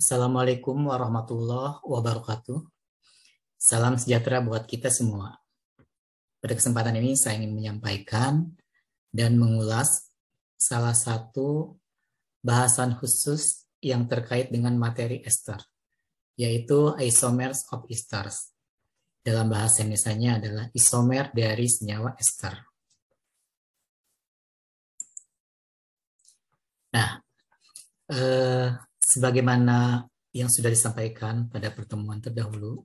Assalamualaikum warahmatullahi wabarakatuh. Salam sejahtera buat kita semua. Pada kesempatan ini saya ingin menyampaikan dan mengulas salah satu bahasan khusus yang terkait dengan materi ester, yaitu isomers of esters. Dalam bahasa Indonesianya adalah isomer dari senyawa ester. Nah, sebagaimana yang sudah disampaikan pada pertemuan terdahulu,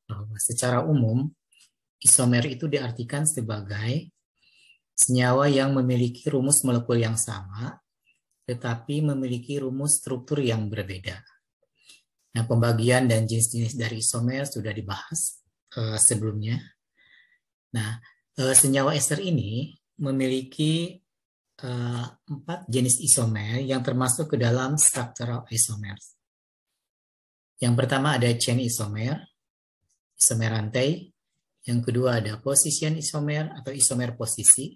bahwa secara umum isomer itu diartikan sebagai senyawa yang memiliki rumus molekul yang sama, tetapi memiliki rumus struktur yang berbeda. Nah, pembagian dan jenis-jenis dari isomer sudah dibahas sebelumnya. Nah, senyawa ester ini memiliki 4 jenis isomer yang termasuk ke dalam structural isomers. Yang pertama ada chain isomer, isomer rantai. Yang kedua ada position isomer atau isomer posisi.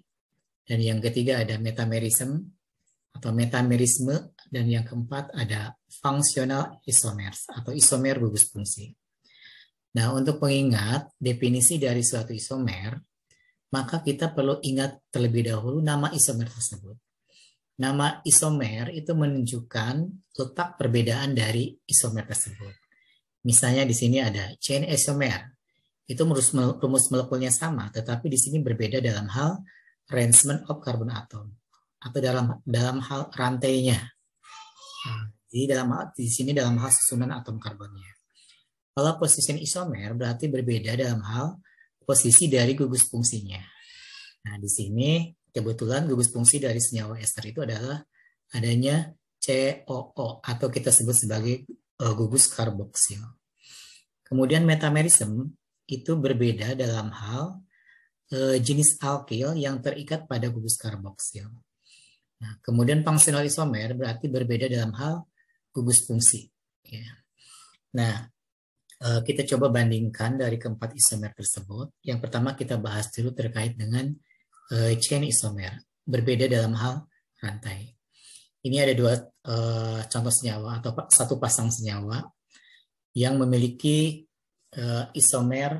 Dan yang ketiga ada metamerism atau metamerisme. Dan yang keempat ada functional isomers atau isomer gugus fungsi. Nah, untuk mengingat definisi dari suatu isomer, maka kita perlu ingat terlebih dahulu nama isomer tersebut. Nama isomer itu menunjukkan letak perbedaan dari isomer tersebut. Misalnya di sini ada chain isomer. Itu rumus molekulnya sama, tetapi di sini berbeda dalam hal arrangement of carbon atom atau dalam hal rantainya. Jadi di sini dalam hal susunan atom karbonnya. Kalau position isomer berarti berbeda dalam hal posisi dari gugus fungsinya. Nah, di sini kebetulan gugus fungsi dari senyawa ester itu adalah adanya COO atau kita sebut sebagai gugus karboksil. Kemudian metamerism itu berbeda dalam hal jenis alkil yang terikat pada gugus karboksil. Nah, kemudian functional isomer berarti berbeda dalam hal gugus fungsi. Ya. Nah, kita coba bandingkan dari keempat isomer tersebut. Yang pertama kita bahas dulu terkait dengan chain isomer, berbeda dalam hal rantai. Ini ada 2 contoh senyawa atau satu pasang senyawa yang memiliki isomer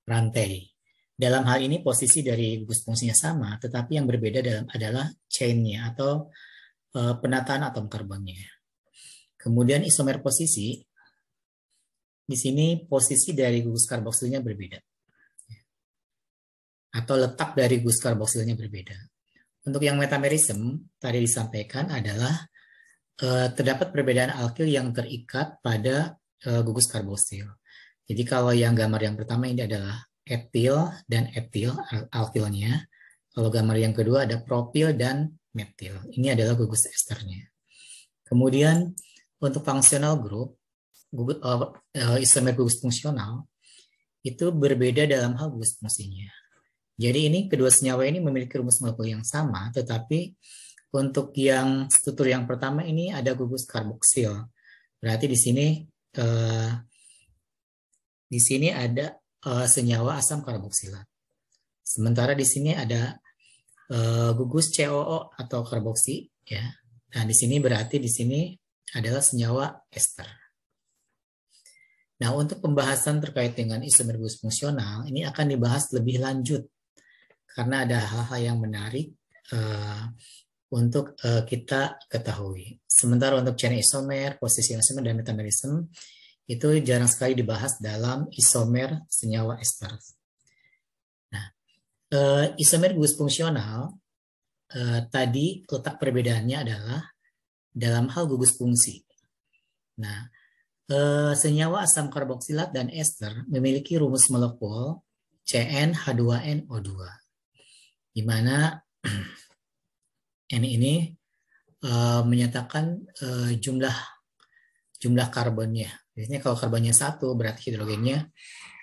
rantai. Dalam hal ini posisi dari gugus fungsinya sama, tetapi yang berbeda adalah chain-nya atau penataan atom karbonnya. Kemudian isomer posisi, di sini posisi dari gugus karboksilnya berbeda. Atau letak dari gugus karboksilnya berbeda. Untuk yang metamerism, tadi disampaikan adalah terdapat perbedaan alkil yang terikat pada gugus karboksil. Jadi kalau yang gambar yang pertama ini adalah etil dan etil alkilnya. Kalau gambar yang kedua ada propil dan metil. Ini adalah gugus esternya. Kemudian untuk functional group, isomer gugus fungsional itu berbeda dalam hal gugus fungsinya. Jadi ini kedua senyawa ini memiliki rumus molekul yang sama, tetapi untuk yang struktur yang pertama ini ada gugus karboksil. Berarti di sini ada senyawa asam karboksilat. Sementara di sini ada gugus COO atau karboksi, ya. Nah, di sini berarti di sini adalah senyawa ester. Nah, untuk pembahasan terkait dengan isomer gugus fungsional, ini akan dibahas lebih lanjut karena ada hal-hal yang menarik untuk kita ketahui. Sementara untuk chain isomer, position isomer, dan metamerism, itu jarang sekali dibahas dalam isomer senyawa ester. Nah, isomer gugus fungsional, tadi letak perbedaannya adalah dalam hal gugus fungsi. Nah, senyawa asam karboksilat dan ester memiliki rumus molekul CnH2nO2, di mana N ini menyatakan jumlah karbonnya. Biasanya kalau karbonnya 1 berarti hidrogennya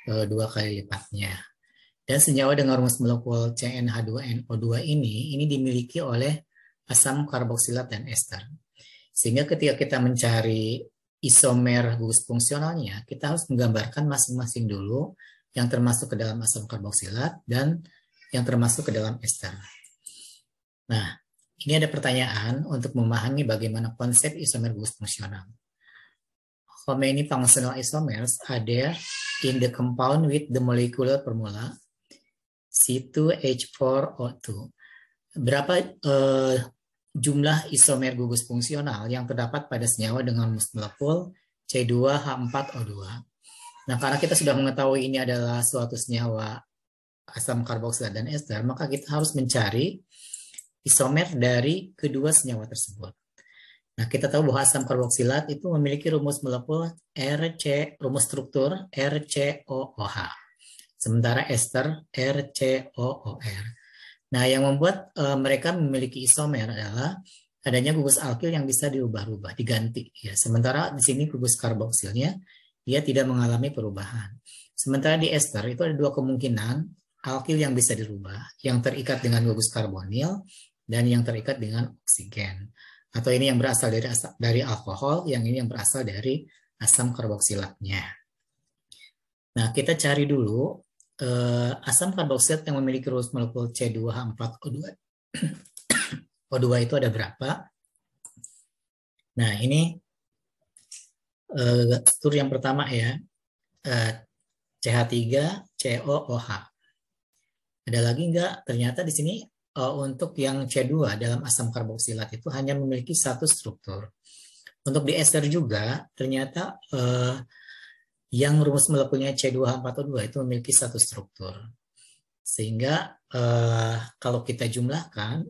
2 kali lipatnya. Dan senyawa dengan rumus molekul CnH2nO2 ini dimiliki oleh asam karboksilat dan ester. Sehingga ketika kita mencari isomer gugus fungsionalnya, kita harus menggambarkan masing-masing dulu yang termasuk ke dalam asam karboksilat dan yang termasuk ke dalam ester. Nah, Ini ada pertanyaan untuk memahami bagaimana konsep isomer gugus fungsional. How many functional isomers are there in the compound with the molecular formula C2H4O2? Berapa jumlah isomer gugus fungsional yang terdapat pada senyawa dengan rumus molekul C2H4O2? Nah, karena kita sudah mengetahui ini adalah suatu senyawa asam karboksilat dan ester, maka kita harus mencari isomer dari kedua senyawa tersebut. Nah, kita tahu bahwa asam karboksilat itu memiliki rumus molekul rumus struktur RCOOH. Sementara ester RCOOR. Nah, yang membuat mereka memiliki isomer adalah adanya gugus alkil yang bisa diubah-ubah, diganti. Ya, sementara di sini gugus karboksilnya dia tidak mengalami perubahan. Sementara di ester itu ada dua kemungkinan alkil yang bisa dirubah, yang terikat dengan gugus karbonil dan yang terikat dengan oksigen. Atau ini yang berasal dari alkohol, yang ini yang berasal dari asam karboksilatnya. Nah, kita cari dulu asam karboksilat yang memiliki rumus molekul C2H4O2. O2 itu ada berapa? Nah, ini struktur yang pertama ya, CH3COOH. Ada lagi enggak? Ternyata di sini untuk yang C2 dalam asam karboksilat itu hanya memiliki satu struktur. Untuk di ester juga ternyata yang rumus molekulnya C2H4O2 itu memiliki satu struktur. Sehingga kalau kita jumlahkan,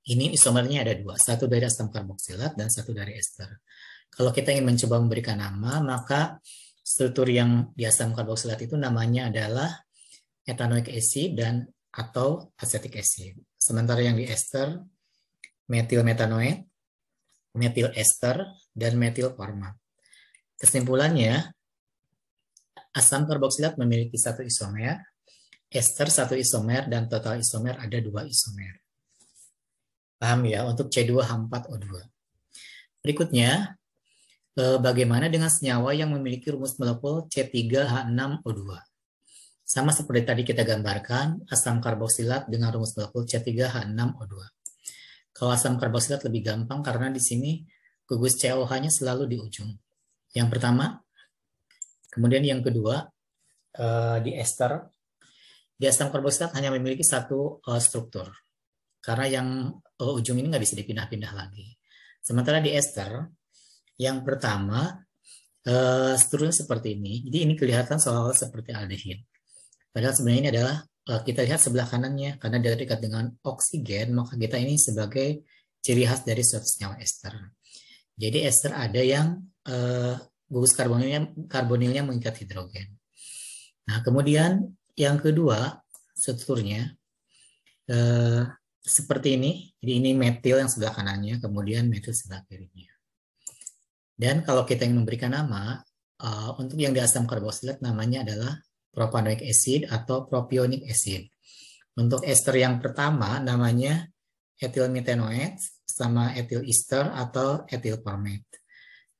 ini isomernya ada dua. Satu dari asam karboksilat dan satu dari ester. Kalau kita ingin mencoba memberikan nama, maka struktur yang di asam karboksilat itu namanya adalah ethanoic acid dan atau acetic acid. Sementara yang di ester, metil metanoid, metil ester, dan metil format. Kesimpulannya, asam karboksilat memiliki satu isomer, ester satu isomer, dan total isomer ada dua isomer. Paham ya untuk C2H4O2. Berikutnya, bagaimana dengan senyawa yang memiliki rumus molekul C3H6O2? Sama seperti tadi kita gambarkan, asam karboksilat dengan rumus molekul C3H6O2. Kalau asam karboksilat lebih gampang karena di sini gugus COH-nya selalu di ujung. Yang pertama, kemudian yang kedua, di ester, di asam karboksilat hanya memiliki satu struktur. Karena yang ujung ini nggak bisa dipindah-pindah lagi. Sementara di ester, yang pertama, strukturnya seperti ini. Jadi ini kelihatan seolah-olah seperti aldehid. Padahal sebenarnya ini adalah kita lihat sebelah kanannya, karena dia terikat dengan oksigen, maka kita ini sebagai ciri khas dari suatu senyawa ester. Jadi ester ada yang gugus karbonilnya mengikat hidrogen. Nah, kemudian yang kedua strukturnya seperti ini. Jadi ini metil yang sebelah kanannya, kemudian metil sebelah kirinya. Dan kalau kita ingin memberikan nama, untuk yang di asam karboksilat namanya adalah propanoic acid atau propionic acid. Untuk ester yang pertama namanya ethyl metanoid sama ethyl ester atau ethyl formate.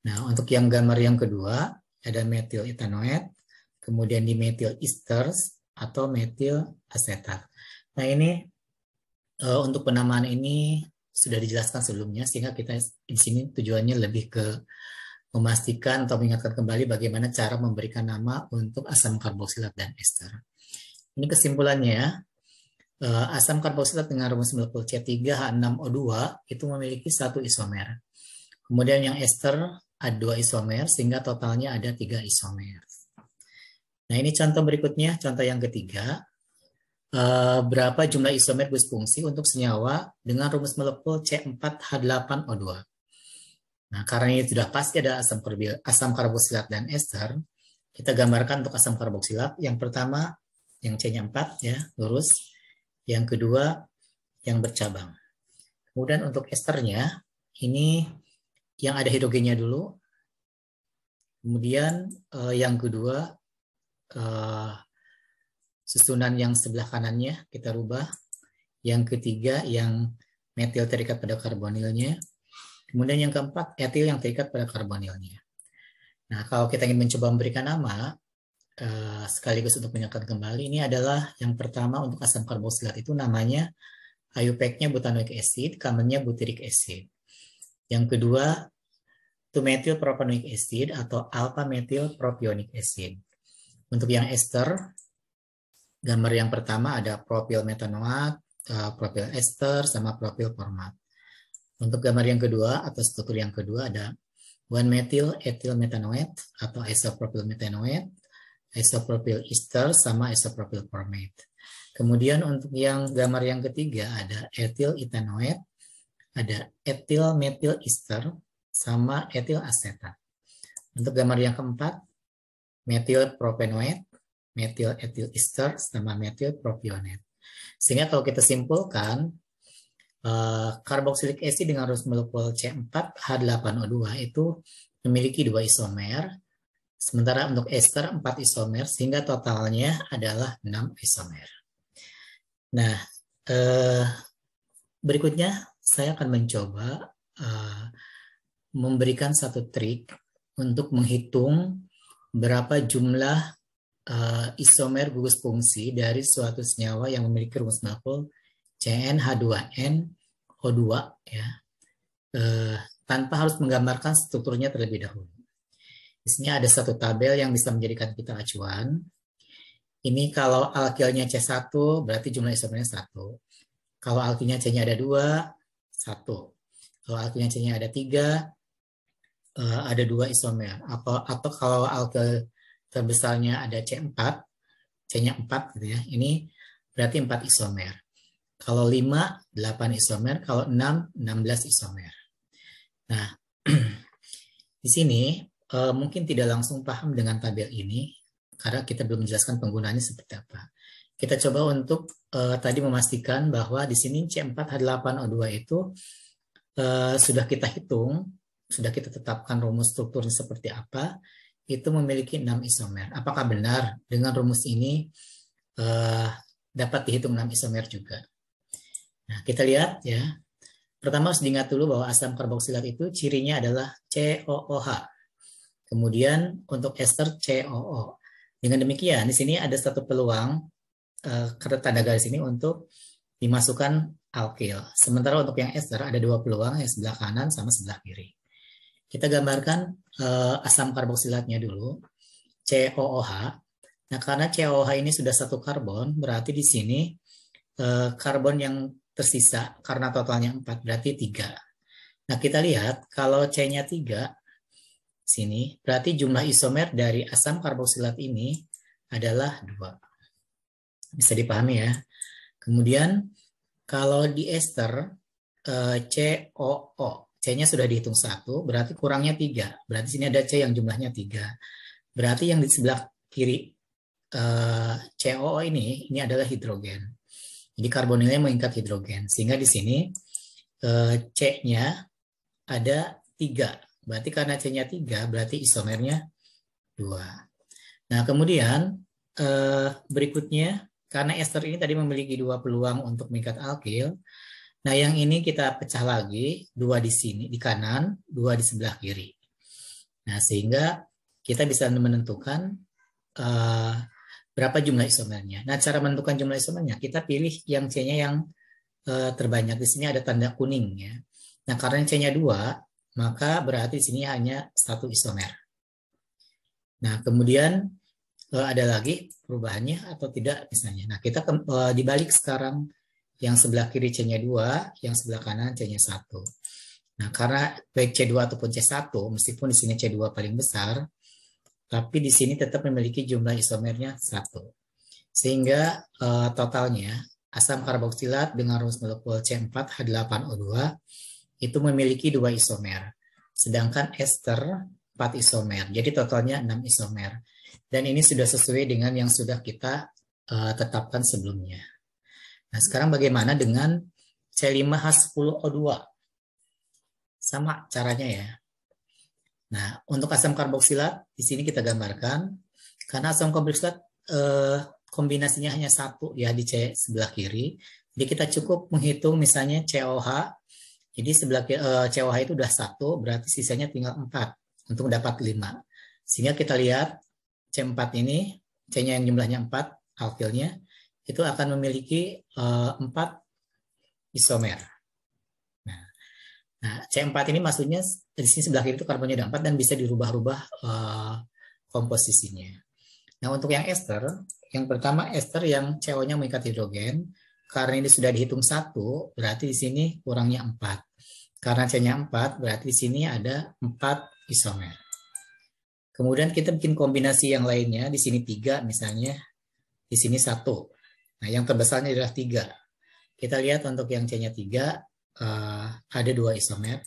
Nah, untuk yang gambar yang kedua ada metil ethanoid, kemudian di metil esters atau metil asetat. Nah, ini untuk penamaan ini sudah dijelaskan sebelumnya, sehingga kita di sini tujuannya lebih ke memastikan atau mengingatkan kembali bagaimana cara memberikan nama untuk asam karboksilat dan ester. Ini kesimpulannya, asam karboksilat dengan rumus molekul C3H6O2 itu memiliki satu isomer. Kemudian yang ester ada dua isomer, sehingga totalnya ada 3 isomer. Nah, ini contoh berikutnya, contoh yang ketiga. Berapa jumlah isomer gugus fungsi untuk senyawa dengan rumus molekul C4H8O2. Nah, karena ini sudah pasti ada asam karboksilat dan ester, kita gambarkan untuk asam karboksilat. Yang pertama, yang C-nya 4, ya, lurus. Yang kedua, yang bercabang. Kemudian untuk esternya, ini yang ada hidrogennya dulu. Kemudian yang kedua, susunan yang sebelah kanannya kita rubah. Yang ketiga, yang metil terikat pada karbonilnya. Kemudian yang keempat, etil yang terikat pada karbonilnya. Nah, kalau kita ingin mencoba memberikan nama, sekaligus untuk mengingatkan kembali, ini adalah yang pertama untuk asam karboksilat itu namanya IUPAC-nya butanoic acid, common-nya butyric acid. Yang kedua, 2-methylpropanoic acid atau alpha-methylpropionic acid. Untuk yang ester, gambar yang pertama ada propyl metanoat, propyl ester, sama propyl format. Untuk gambar yang kedua atau struktur yang kedua ada 1-methyl ethyl metanoate atau isopropyl metanoate, isopropyl ester, sama isopropyl formate. Kemudian untuk yang gambar yang ketiga ada ethyl ethanoate, ada ethyl methyl ester, sama ethyl asetat. Untuk gambar yang keempat, methyl propanoate, methyl ethyl ester, sama methyl propionate. Sehingga kalau kita simpulkan, carboxylic acid dengan rumus molekul C4H8O2 itu memiliki 2 isomer, sementara untuk ester 4 isomer, sehingga totalnya adalah 6 isomer. Nah, berikutnya saya akan mencoba memberikan satu trik untuk menghitung berapa jumlah isomer gugus fungsi dari suatu senyawa yang memiliki rumus molekul CnH2nO2 ya, tanpa harus menggambarkan strukturnya terlebih dahulu. Di sini ada satu tabel yang bisa menjadikan kita acuan. Ini kalau alkilnya C1 berarti jumlah isomernya 1. Kalau alkilnya C-nya ada 2, 1. Kalau alkilnya C-nya ada 3, ada 2 isomer. Atau kalau alkil terbesarnya ada C4, C-nya 4 gitu ya. Ini berarti 4 isomer. Kalau 5, 8 isomer. Kalau 6, 16 isomer. Nah, di sini mungkin tidak langsung paham dengan tabel ini, karena kita belum menjelaskan penggunaannya seperti apa. Kita coba untuk tadi memastikan bahwa di sini C4H8O2 itu sudah kita hitung, sudah kita tetapkan rumus strukturnya seperti apa, itu memiliki 6 isomer. Apakah benar dengan rumus ini dapat dihitung 6 isomer juga? Nah, kita lihat ya. Pertama harus diingat dulu bahwa asam karboksilat itu cirinya adalah COOH. Kemudian untuk ester COO. Dengan demikian, di sini ada satu peluang tanda garis ini untuk dimasukkan alkil. Sementara untuk yang ester ada 2 peluang, yang sebelah kanan sama sebelah kiri. Kita gambarkan asam karboksilatnya dulu, COOH. Nah, karena COOH ini sudah 1 karbon, berarti di sini karbon yang tersisa karena totalnya 4 berarti 3. Nah, kita lihat kalau C-nya 3 sini, berarti jumlah isomer dari asam karboksilat ini adalah 2. Bisa dipahami ya. Kemudian kalau di ester COO, C-nya sudah dihitung 1, berarti kurangnya 3. Berarti sini ada C yang jumlahnya 3. Berarti yang di sebelah kiri COO ini adalah hidrogen. Jadi karbonilnya mengikat hidrogen. Sehingga di sini C-nya ada 3. Berarti karena C-nya 3, berarti isomernya 2. Nah, kemudian berikutnya, karena ester ini tadi memiliki 2 peluang untuk mengikat alkil, nah yang ini kita pecah lagi, 2 di sini, di kanan, 2 di sebelah kiri. Nah, sehingga kita bisa menentukan berapa jumlah isomernya. Nah, cara menentukan jumlah isomernya, kita pilih yang C-nya yang terbanyak. Di sini ada tanda kuning ya. Nah, karena C-nya 2, maka berarti di sini hanya 1 isomer. Nah, kemudian ada lagi perubahannya atau tidak misalnya. Nah, kita dibalik sekarang, yang sebelah kiri C-nya 2, yang sebelah kanan C-nya 1. Nah, karena baik C2 ataupun C1, meskipun di sini C2 paling besar, tapi di sini tetap memiliki jumlah isomernya 1. Sehingga totalnya asam karboksilat dengan rumus molekul C4H8O2 itu memiliki 2 isomer. Sedangkan ester 4 isomer. Jadi totalnya 6 isomer. Dan ini sudah sesuai dengan yang sudah kita tetapkan sebelumnya. Nah, sekarang bagaimana dengan C5H10O2? Sama caranya ya. Nah, untuk asam karboksilat, di sini kita gambarkan, karena asam karboksilat kombinasinya hanya 1 ya di C sebelah kiri, jadi kita cukup menghitung misalnya COH, jadi sebelah COH itu udah 1, berarti sisanya tinggal 4 untuk dapat 5. Sehingga kita lihat C4 ini, C-nya yang jumlahnya 4, alkilnya, itu akan memiliki 4 isomer. Nah, C4 ini maksudnya di sini sebelah kiri itu karbonnya ada 4 dan bisa dirubah-rubah komposisinya. Nah, untuk yang ester, yang pertama ester yang CO-nya mengikat hidrogen, karena ini sudah dihitung 1, berarti di sini kurangnya 4. Karena C-nya 4, berarti di sini ada 4 isomer. Kemudian kita bikin kombinasi yang lainnya, di sini 3 misalnya, di sini 1. Nah, yang terbesarnya adalah 3. Kita lihat untuk yang C-nya 3, ada 2 isomer.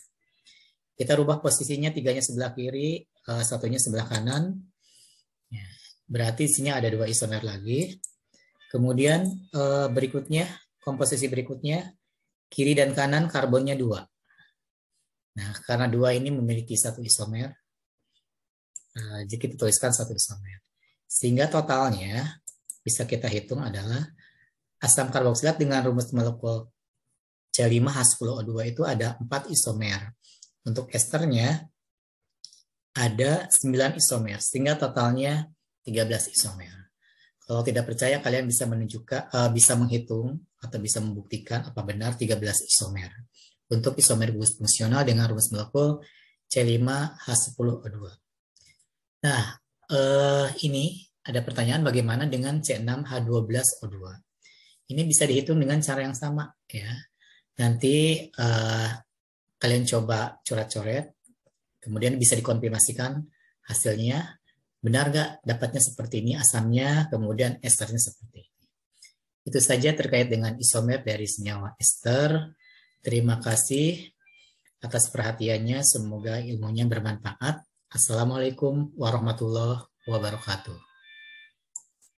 Kita rubah posisinya, 3-nya sebelah kiri, 1-nya sebelah kanan. Berarti di sini ada 2 isomer lagi. Kemudian berikutnya, komposisi berikutnya, kiri dan kanan karbonnya 2. Nah, karena 2 ini memiliki 1 isomer, jadi kita tuliskan 1 isomer. Sehingga totalnya bisa kita hitung adalah asam karboksilat dengan rumus molekul C5H10O2 itu ada 4 isomer. Untuk esternya ada 9 isomer, sehingga totalnya 13 isomer. Kalau tidak percaya, kalian bisa bisa menghitung atau bisa membuktikan apa benar 13 isomer. Untuk isomer gugus fungsional dengan rumus molekul C5H10O2. Nah, ini ada pertanyaan bagaimana dengan C6H12O2. Ini bisa dihitung dengan cara yang sama, ya. Nanti kalian coba coret-coret, kemudian bisa dikonfirmasikan hasilnya. Benar nggak dapatnya seperti ini asamnya, kemudian esternya seperti ini. Itu saja terkait dengan isomer dari senyawa ester. Terima kasih atas perhatiannya, semoga ilmunya bermanfaat. Assalamualaikum warahmatullahi wabarakatuh.